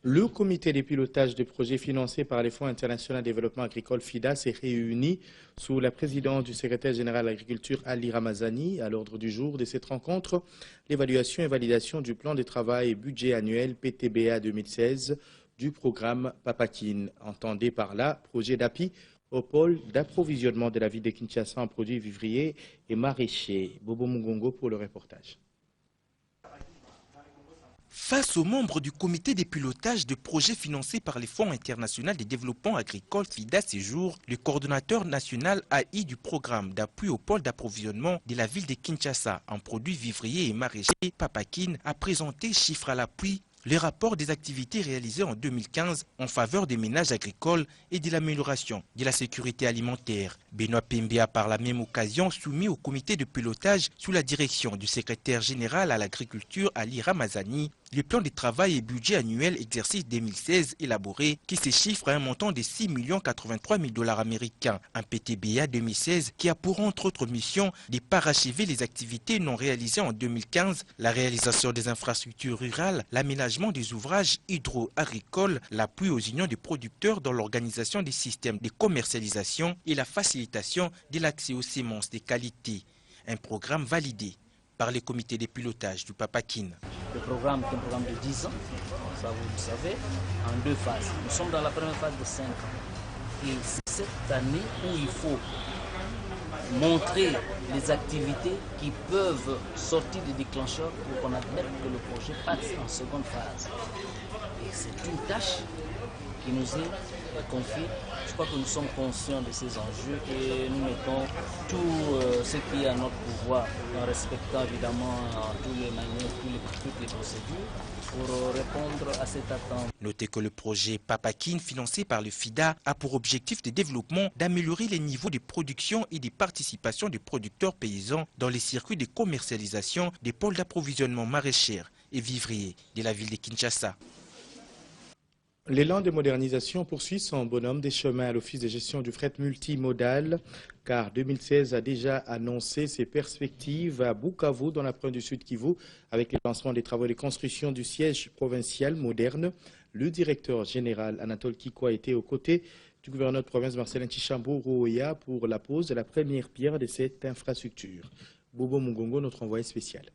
Le comité de pilotage de projets financés par les Fonds internationaux de développement agricole FIDA s'est réuni sous la présidence du secrétaire général de l'agriculture Ali Ramazani. À l'ordre du jour de cette rencontre, l'évaluation et validation du plan de travail et budget annuel PTBA 2016 du programme Papakine. Entendez par là projet d'appui au pôle d'approvisionnement de la ville de Kinshasa en produits vivriers et maraîchers. Bobo Mugongo pour le reportage. Face aux membres du comité de pilotage de projets financés par les Fonds internationaux de développement agricole FIDA Séjour, le coordonnateur national AI du programme d'appui au pôle d'approvisionnement de la ville de Kinshasa en produits vivriers et maraîchers, Papakine, a présenté chiffres à l'appui le rapport des activités réalisées en 2015 en faveur des ménages agricoles et de l'amélioration de la sécurité alimentaire. Benoît Pembe a par la même occasion soumis au comité de pilotage sous la direction du secrétaire général à l'agriculture Ali Ramazani le plan de travail et budget annuel exercice 2016 élaboré qui se chiffre à un montant de 6 083 000 $ américains. Un PTBA 2016 qui a pour entre autres mission de parachever les activités non réalisées en 2015, la réalisation des infrastructures rurales, l'aménagement des ouvrages hydro-agricoles, l'appui aux unions des producteurs dans l'organisation des systèmes de commercialisation et la facilitation de l'accès aux semences de qualité. Un programme validé par les comités de pilotage du Papakine. Le programme est un programme de 10 ans, ça vous le savez, en 2 phases. Nous sommes dans la première phase de 5 ans. Et c'est cette année où il faut montrer les activités qui peuvent sortir des déclencheurs pour qu'on admette que le projet passe en seconde phase. Et c'est une tâche qui nous est confiée. Je crois que nous sommes conscients de ces enjeux et nous mettons tout ce qui est à notre pouvoir en respectant évidemment tous les manières, toutes les procédures pour répondre à cette attente. Notez que le projet Papakine financé par le FIDA a pour objectif de développement d'améliorer les niveaux de production et de participation des producteurs paysans dans les circuits de commercialisation des pôles d'approvisionnement maraîchers et vivriers de la ville de Kinshasa. L'élan de modernisation poursuit son bonhomme des chemins à l'Office de gestion du fret multimodal, car 2016 a déjà annoncé ses perspectives à Bukavu, dans la province du Sud Kivu, avec le lancement des travaux de construction du siège provincial moderne. Le directeur général Anatole Kikwa était aux côtés du gouverneur de province Marcelin Tchishambo Rouoya pour la pose de la première pierre de cette infrastructure. Bobo Mugongo, notre envoyé spécial.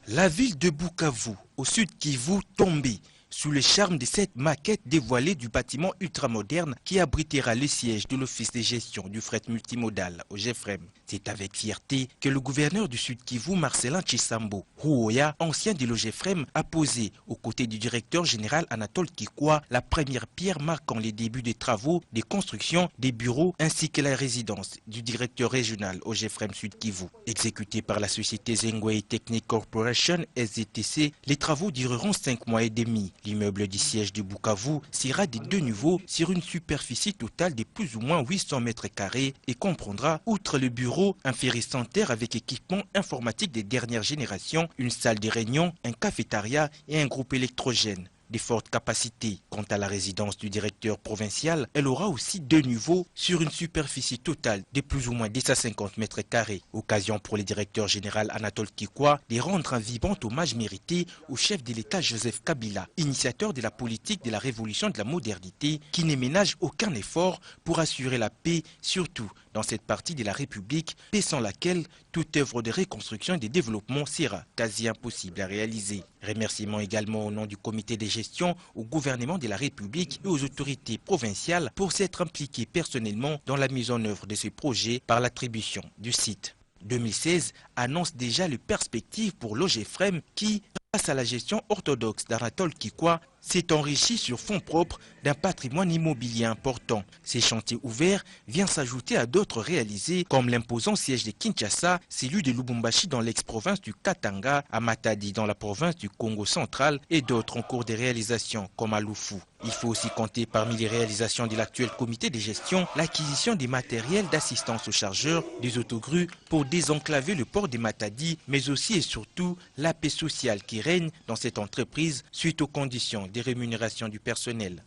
La ville de Bukavu, au Sud Kivu, tombée sous le charme de cette maquette dévoilée du bâtiment ultramoderne qui abritera le siège de l'Office de gestion du fret multimodal au GFREM. C'est avec fierté que le gouverneur du Sud Kivu, Marcelin Tchishambo Rouoya, ancien de l'OGFREM, a posé aux côtés du directeur général Anatole Kikwa la première pierre marquant les débuts des travaux de construction des bureaux ainsi que la résidence du directeur régional au GFREM Sud Kivu. Exécuté par la société Zengwei Technic Corporation SZTC, les travaux dureront 5 mois et demi. L'immeuble du siège de Bukavu sera de 2 niveaux sur une superficie totale de plus ou moins 800 mètres carrés et comprendra, outre le bureau, un ferry-center avec équipement informatique des dernières générations, une salle de réunion, un cafétéria et un groupe électrogène de forte capacité. Quant à la résidence du directeur provincial, elle aura aussi 2 niveaux sur une superficie totale de plus ou moins 250 mètres carrés. Occasion pour le directeur général Anatole Kikwa de rendre un vibrant hommage mérité au chef de l'État Joseph Kabila, initiateur de la politique de la révolution de la modernité, qui ne ménage aucun effort pour assurer la paix, surtout dans cette partie de la République, paix sans laquelle toute œuvre de reconstruction et de développement sera quasi impossible à réaliser. Remerciements également au nom du comité de gestion au gouvernement de la République et aux autorités provinciales pour s'être impliqués personnellement dans la mise en œuvre de ce projet par l'attribution du site. 2016 annonce déjà les perspectives pour l'OGFREM qui, grâce à la gestion orthodoxe d'Anatole Kikwa, s'est enrichi sur fonds propres d'un patrimoine immobilier important. Ces chantiers ouverts viennent s'ajouter à d'autres réalisés comme l'imposant siège de Kinshasa, celui de Lubumbashi dans l'ex-province du Katanga, à Matadi dans la province du Congo central et d'autres en cours de réalisation comme à Lufu. Il faut aussi compter parmi les réalisations de l'actuel comité de gestion l'acquisition des matériels d'assistance aux chargeurs, des autogrues pour désenclaver le port de Matadi, mais aussi et surtout la paix sociale qui règne dans cette entreprise suite aux conditions des rémunérations du personnel.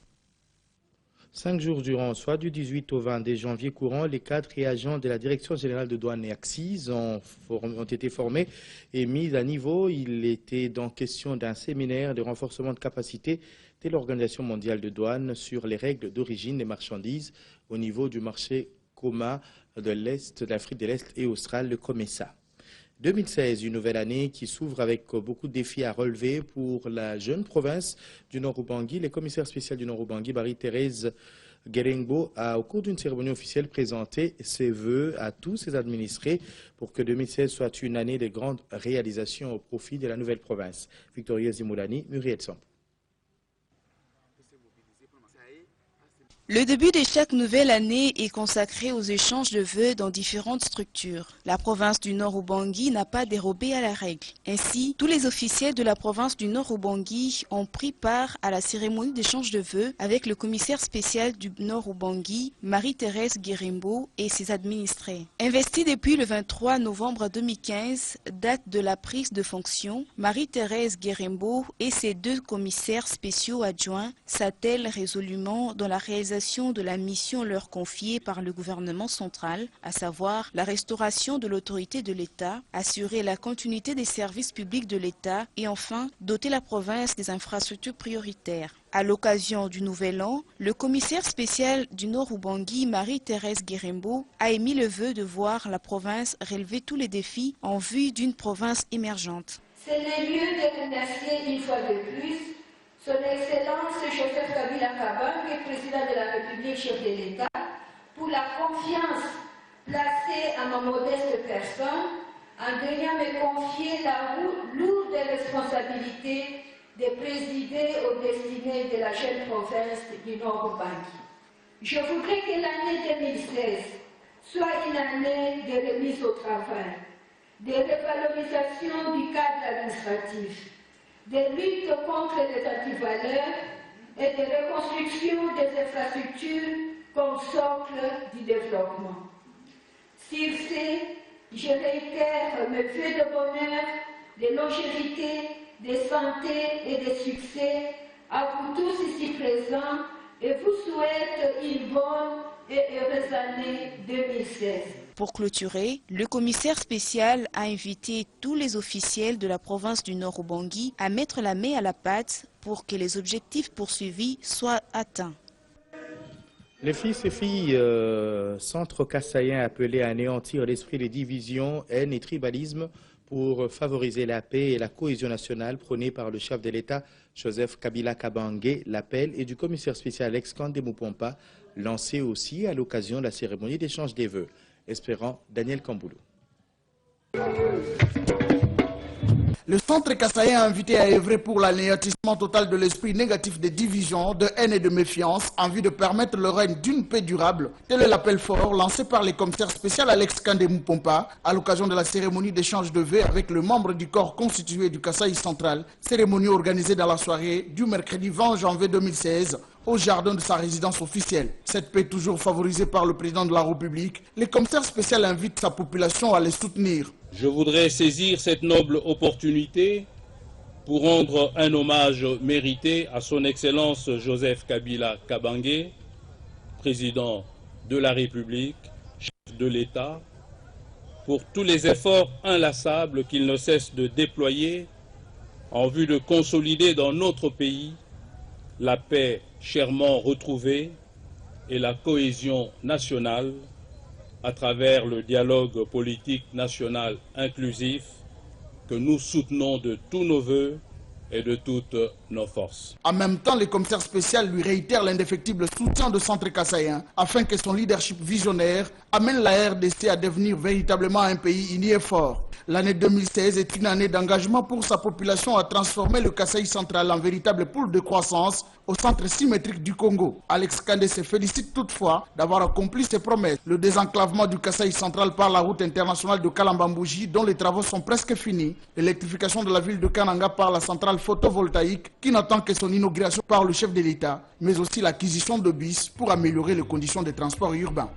5 jours durant, soit du 18 au 20 janvier courant, les cadres et agents de la Direction générale de douane et accises ont été formés et mis à niveau. Il était donc question d'un séminaire de renforcement de capacité de l'Organisation mondiale de douane sur les règles d'origine des marchandises au niveau du marché commun de l'Est, de l'Afrique de l'Est et australe, le COMESA. 2016, une nouvelle année qui s'ouvre avec beaucoup de défis à relever pour la jeune province du Nord-Ubangi. Le commissaire spécial du Nord-Ubangi, Marie-Thérèse Guérimbeau, a, au cours d'une cérémonie officielle, présenté ses vœux à tous ses administrés pour que 2016 soit une année de grandes réalisations au profit de la nouvelle province. Victoria Zimoulani, Muriel Samp. Le début de chaque nouvelle année est consacré aux échanges de vœux dans différentes structures. La province du Nord-Ubangi n'a pas dérobé à la règle. Ainsi, tous les officiels de la province du Nord-Ubangi ont pris part à la cérémonie d'échange de vœux avec le commissaire spécial du Nord-Ubangi, Marie-Thérèse Guérimbeau, et ses administrés. Investie depuis le 23 novembre 2015, date de la prise de fonction, Marie-Thérèse Guérimbeau et ses deux commissaires spéciaux adjoints s'attellent résolument dans la réalisation de la mission leur confiée par le gouvernement central, à savoir la restauration de l'autorité de l'État, assurer la continuité des services publics de l'État et enfin doter la province des infrastructures prioritaires. À l'occasion du Nouvel An, le commissaire spécial du Nord-Ubangi, Marie-Thérèse Guérimbeau, a émis le vœu de voir la province relever tous les défis en vue d'une province émergente. C'est le lieu de remercier une fois de plus Son Excellence Joseph Kabila Kabange, président de la République, chef de l'État, pour la confiance placée à ma modeste personne en daignant me confier la lourde responsabilité de présider aux destinées de la jeune province du Nord-Ubangi. Je voudrais que l'année 2016 soit une année de remise au travail, de revalorisation du cadre administratif, de lutte contre les antivaleurs et de reconstruction des infrastructures comme socle du développement. Sur ce, je réitère mes vœux de bonheur, de longévité, de santé et de succès à vous tous ici présents et vous souhaite une bonne et heureuse année 2016. Pour clôturer, le commissaire spécial a invité tous les officiels de la province du Nord-Ubangi à mettre la main à la pâte pour que les objectifs poursuivis soient atteints. Les fils et filles centro-kassaïens appelés à anéantir l'esprit de division, haine et tribalisme pour favoriser la paix et la cohésion nationale prônée par le chef de l'État, Joseph Kabila Kabange. L'appel est du commissaire spécial Alex-Kandé Mupompa, lancé aussi à l'occasion de la cérémonie d'échange des vœux. Espérant Daniel Kamboulou. Le centre kassaïen a invité à œuvrer pour l'anéantissement total de l'esprit négatif de division, de haine et de méfiance en vue de permettre le règne d'une paix durable. Tel est l'appel fort lancé par les commissaires spécial Alex-Kandé Mupompa à l'occasion de la cérémonie d'échange de vœux avec le membre du corps constitué du Kasaï central, cérémonie organisée dans la soirée du mercredi 20 janvier 2016 au jardin de sa résidence officielle. Cette paix toujours favorisée par le président de la République, les commissaires spéciaux invitent sa population à les soutenir. Je voudrais saisir cette noble opportunité pour rendre un hommage mérité à son Excellence Joseph Kabila Kabange, président de la République, chef de l'État, pour tous les efforts inlassables qu'il ne cesse de déployer en vue de consolider dans notre pays la paix chèrement retrouvée et la cohésion nationale à travers le dialogue politique national inclusif que nous soutenons de tous nos voeux et de toutes nos forces. En même temps, les commissaires spéciaux lui réitèrent l'indéfectible soutien de Centre Kassaïen afin que son leadership visionnaire amène la RDC à devenir véritablement un pays uni et fort. L'année 2016 est une année d'engagement pour sa population à transformer le Kasaï central en véritable pôle de croissance au centre symétrique du Congo. Alex-Kandé se félicite toutefois d'avoir accompli ses promesses. Le désenclavement du Kasaï central par la route internationale de Kalambambouji, dont les travaux sont presque finis, l'électrification de la ville de Kananga par la centrale photovoltaïque qui n'attend que son inauguration par le chef de l'État, mais aussi l'acquisition de bus pour améliorer les conditions de transport urbain.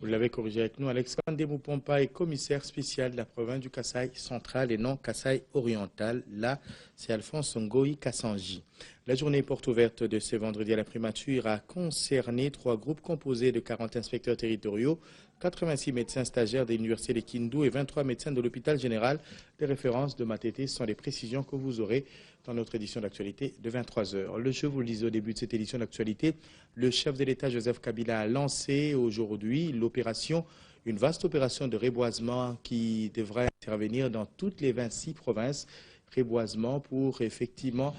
Vous l'avez corrigé avec nous, Alexandre Moupompa est commissaire spécial de la province du Kasaï central et non Kasaï oriental. Là, c'est Alphonse Ngoï Kassanji. La journée porte ouverte de ce vendredi à la primature a concerné 3 groupes composés de 40 inspecteurs territoriaux, 86 médecins stagiaires de l'Université de Kindu et 23 médecins de l'hôpital général. Les références de Matete sont les précisions que vous aurez dans notre édition d'actualité de 23h. Le jeu, vous le disiez au début de cette édition d'actualité, le chef de l'État Joseph Kabila a lancé aujourd'hui une vaste opération de reboisement qui devra intervenir dans toutes les 26 provinces. Reboisement pour effectivement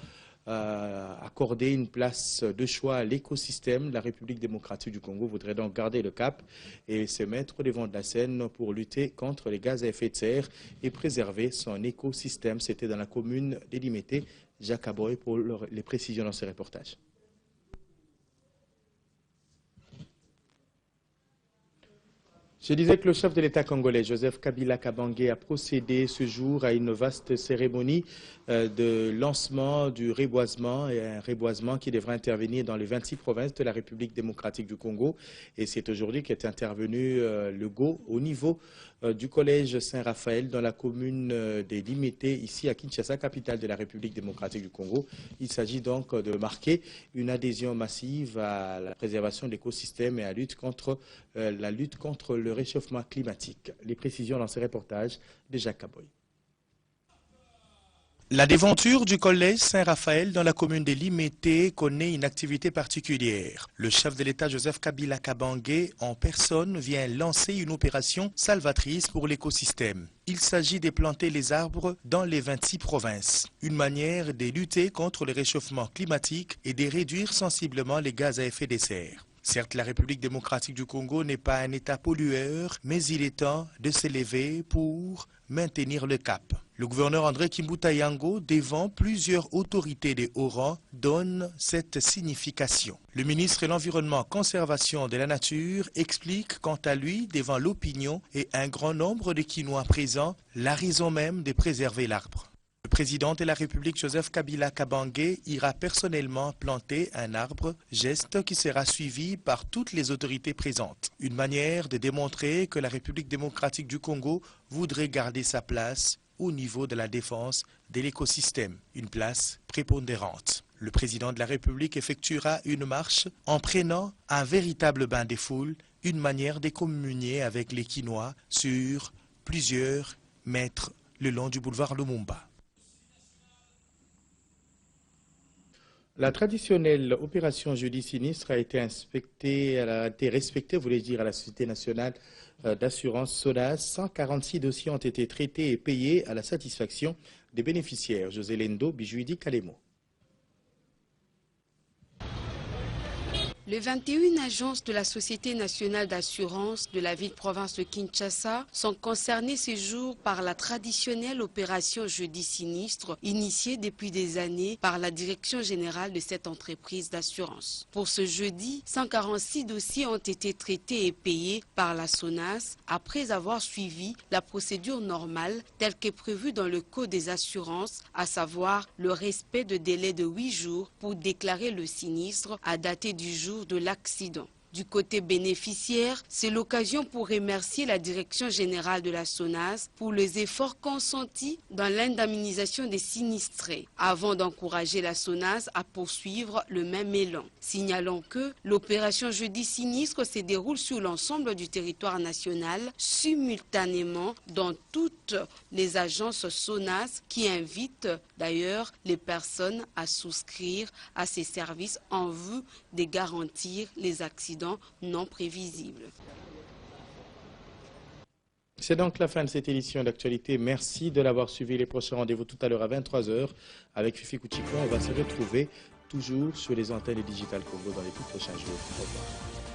accorder une place de choix à l'écosystème. La République démocratique du Congo voudrait donc garder le cap et se mettre au devant de la scène pour lutter contre les gaz à effet de serre et préserver son écosystème. C'était dans la commune d'Elimete. Jacques Aboy pour les précisions dans ce reportage. Je disais que le chef de l'État congolais, Joseph Kabila Kabange, a procédé ce jour à une vaste cérémonie de lancement du reboisement, et un reboisement qui devra intervenir dans les 26 provinces de la République démocratique du Congo. Et c'est aujourd'hui qu'est intervenu le go au niveau du collège Saint-Raphaël dans la commune des Limité, ici à Kinshasa, capitale de la République démocratique du Congo. Il s'agit donc de marquer une adhésion massive à la préservation de l'écosystème et à la lutte contre le réchauffement climatique. Les précisions dans ce reportage de Jacques Kaboy. La déventure du collège Saint-Raphaël dans la commune de Limete connaît une activité particulière. Le chef de l'État Joseph Kabila Kabange en personne vient lancer une opération salvatrice pour l'écosystème. Il s'agit de planter les arbres dans les 26 provinces. Une manière de lutter contre le réchauffement climatique et de réduire sensiblement les gaz à effet de serre. Certes, la République démocratique du Congo n'est pas un État pollueur, mais il est temps de s'élever pour maintenir le cap. Le gouverneur André Kimbuta Yango, devant plusieurs autorités de haut rang, donne cette signification. Le ministre de l'Environnement, Conservation de la Nature explique quant à lui, devant l'opinion et un grand nombre de Kinois présents, la raison même de préserver l'arbre. Le président de la République, Joseph Kabila Kabange, ira personnellement planter un arbre, geste qui sera suivi par toutes les autorités présentes. Une manière de démontrer que la République démocratique du Congo voudrait garder sa place au niveau de la défense de l'écosystème, une place prépondérante. Le président de la République effectuera une marche en prenant un véritable bain des foules, une manière de communier avec les Kinois sur plusieurs mètres le long du boulevard Lumumba. La traditionnelle opération jeudi sinistre a été respectée, voulais dire, à la Société nationale d'assurance SONAS. 146 dossiers ont été traités et payés à la satisfaction des bénéficiaires. José Lendo, Bijouidi Kalemo. Les 21 agences de la Société nationale d'assurance de la ville-province de Kinshasa sont concernées ce jour par la traditionnelle opération jeudi sinistre initiée depuis des années par la direction générale de cette entreprise d'assurance. Pour ce jeudi, 146 dossiers ont été traités et payés par la SONAS après avoir suivi la procédure normale telle que prévue dans le Code des assurances, à savoir le respect de délai de 8 jours pour déclarer le sinistre à dater du jour de l'accident. Du côté bénéficiaire, c'est l'occasion pour remercier la direction générale de la SONAS pour les efforts consentis dans l'indemnisation des sinistrés, avant d'encourager la SONAS à poursuivre le même élan. Signalons que l'opération jeudi sinistre se déroule sur l'ensemble du territoire national, simultanément dans toutes les agences SONAS qui invitent d'ailleurs les personnes à souscrire à ces services en vue de garantir les accidents non prévisibles. C'est donc la fin de cette édition d'actualité. Merci de l'avoir suivi. Les prochains rendez-vous tout à l'heure à 23h avec Fifi Kouchikon. On va se retrouver toujours sur les antennes de Digital Congo dans les tout prochains jours. Au revoir.